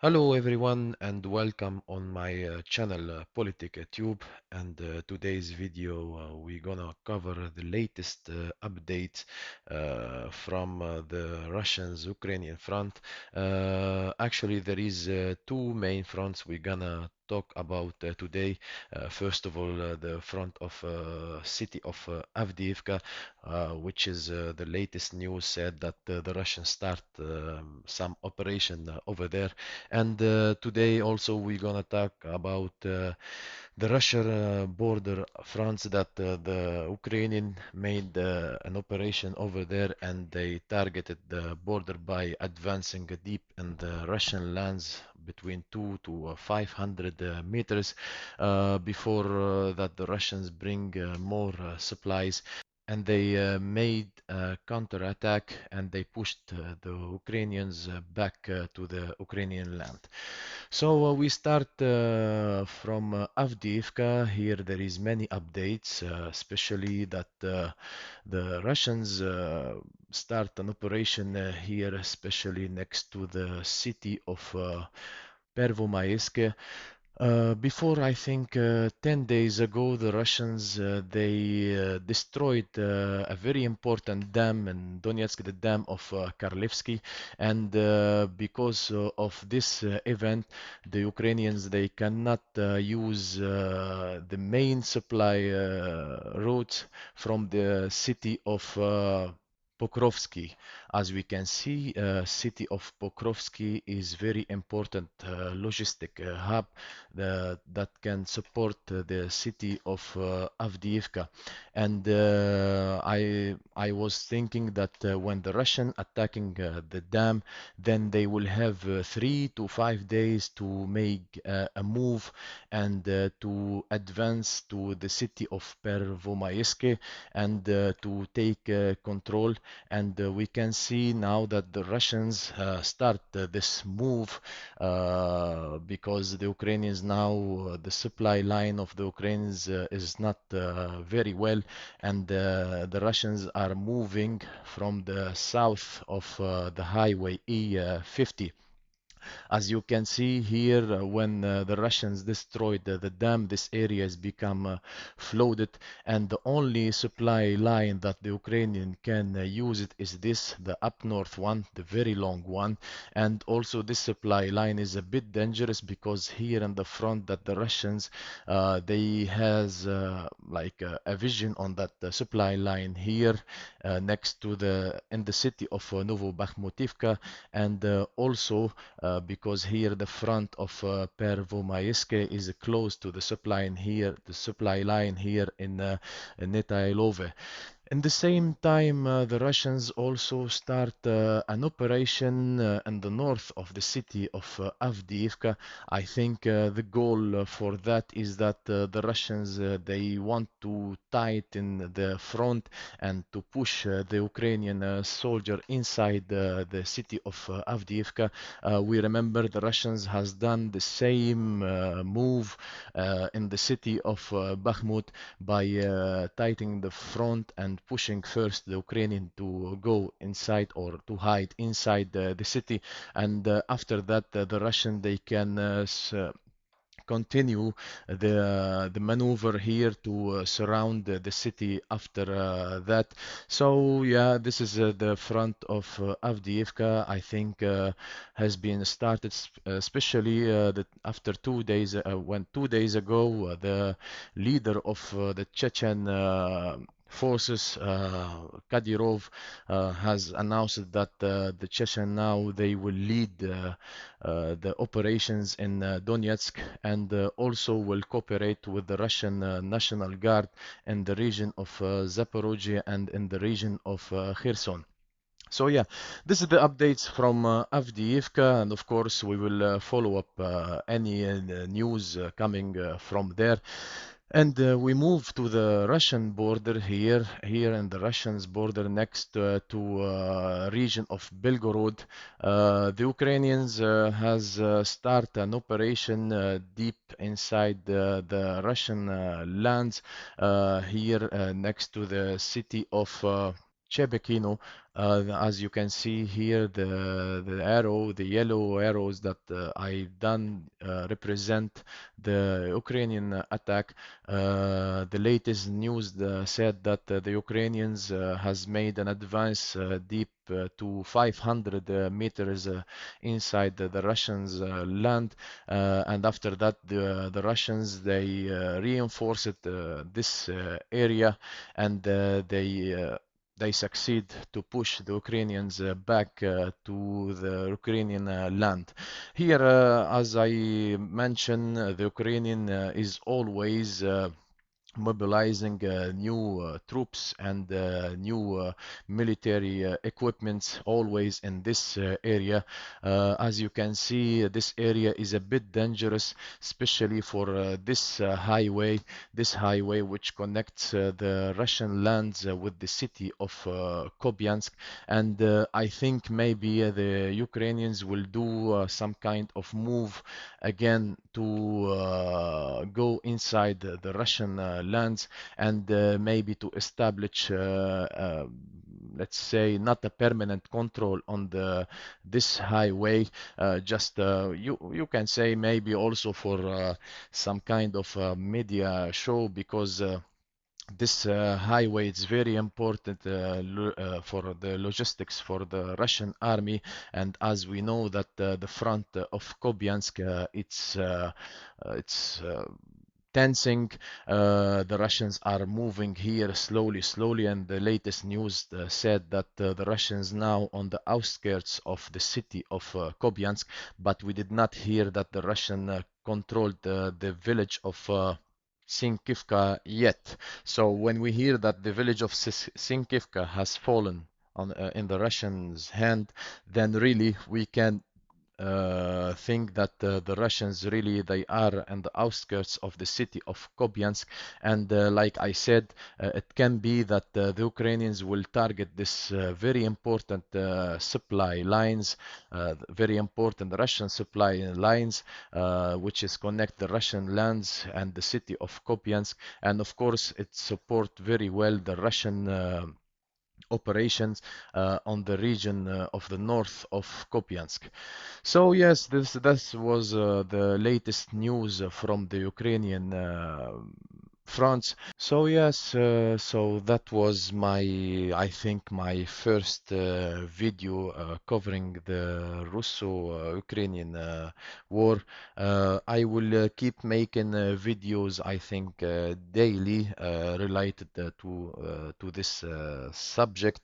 Hello everyone and welcome on my channel Politic Tube, and today's video we're gonna cover the latest update from the Russians-Ukrainian front. Actually there is two main fronts we're gonna talk about today. First of all, the front of city of Avdiivka, which is the latest news said that the Russians start some operation over there. And today also we're gonna talk about the Russia border fronts that the Ukrainian made an operation over there, and they targeted the border by advancing deep in the Russian lands between 2 to 500 meters before that the Russians bring more supplies, and they made a counterattack, and they pushed the Ukrainians back to the Ukrainian land. So we start from Avdiivka. Here there is many updates, especially that the Russians start an operation here, especially next to the city of Pervomaiske. Before, I think 10 days ago, the Russians they destroyed a very important dam in Donetsk, the dam of Karlivsky, and because of this event, the Ukrainians they cannot use the main supply routes from the city of Pokrovsky. As we can see, city of Pokrovsky is very important logistic hub that can support the city of Avdiivka. And I was thinking that when the Russian attacking the dam, then they will have 3 to 5 days to make a move and to advance to the city of Pervomayske and to take control. And we can see now that the Russians start this move because the Ukrainians now, the supply line of the Ukrainians is not very well, and the Russians are moving from the south of the highway E50. As you can see here, when the Russians destroyed the dam, this area has become flooded, and the only supply line that the Ukrainian can use it is this, the up north one, the very long one. And also this supply line is a bit dangerous because here in the front that the Russians they has like a vision on that supply line here next to the in the city of Novobakhmutivka, and also because here the front of Pervomayske is close to the supply line here in Netailove. In the same time, the Russians also start an operation in the north of the city of Avdiivka. I think the goal for that is that the Russians they want to tighten the front and to push the Ukrainian soldier inside the city of Avdiivka. We remember the Russians has done the same move in the city of Bakhmut by tightening the front and pushing first the Ukrainian to go inside or to hide inside the city, and after that the Russian they can continue the maneuver here to surround the city after that. So yeah, this is the front of Avdiivka. I think has been started especially that after 2 days when 2 days ago the leader of the Chechen forces, Kadyrov, has announced that the Chechen now they will lead the operations in Donetsk, and also will cooperate with the Russian National Guard in the region of Zaporozhye and in the region of Kherson. So yeah, this is the updates from Avdiivka, and of course we will follow up any news coming from there. And we move to the Russian border here in the Russians border next to region of Belgorod. The Ukrainians has start an operation deep inside the Russian lands here next to the city of Chebekino. As you can see here, the yellow arrows that I done represent the Ukrainian attack. The latest news said that the Ukrainians has made an advance deep to 500 meters inside the Russians' land, and after that the Russians they reinforced this area, and they succeed to push the Ukrainians back to the Ukrainian land. Here, as I mentioned, the Ukrainian is always mobilizing new troops and new military equipment always in this area. As you can see, this area is a bit dangerous, especially for this highway which connects the Russian lands with the city of Kopiansk. And I think maybe the Ukrainians will do some kind of move again to go inside the Russian lands, and maybe to establish, let's say, not a permanent control on this highway. Just you can say maybe also for some kind of media show, because this highway is very important for the logistics for the Russian army. And as we know that the front of Kobiansk, it's tensing. The Russians are moving here slowly, and the latest news said that the Russians now on the outskirts of the city of Kobiansk, but we did not hear that the Russian controlled the village of Sinkivka yet. So when we hear that the village of Sinkivka has fallen in the Russians' hand, then really we can think that the Russians really they are in the outskirts of the city of Kopiansk. And like I said, it can be that the Ukrainians will target this very important supply lines, very important Russian supply lines, which is connect the Russian lands and the city of Kopiansk. And of course it support very well the Russian operations on the region of the north of Kopiansk. So yes, this was the latest news from the Ukrainian fronts. So yes, so that was I think my first video covering the Russo-Ukrainian war. I will keep making videos, I think, daily related to this subject.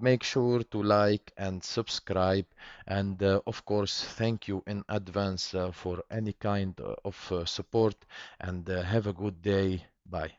Make sure to like and subscribe, and of course, thank you in advance for any kind of support, and have a good day. Bye.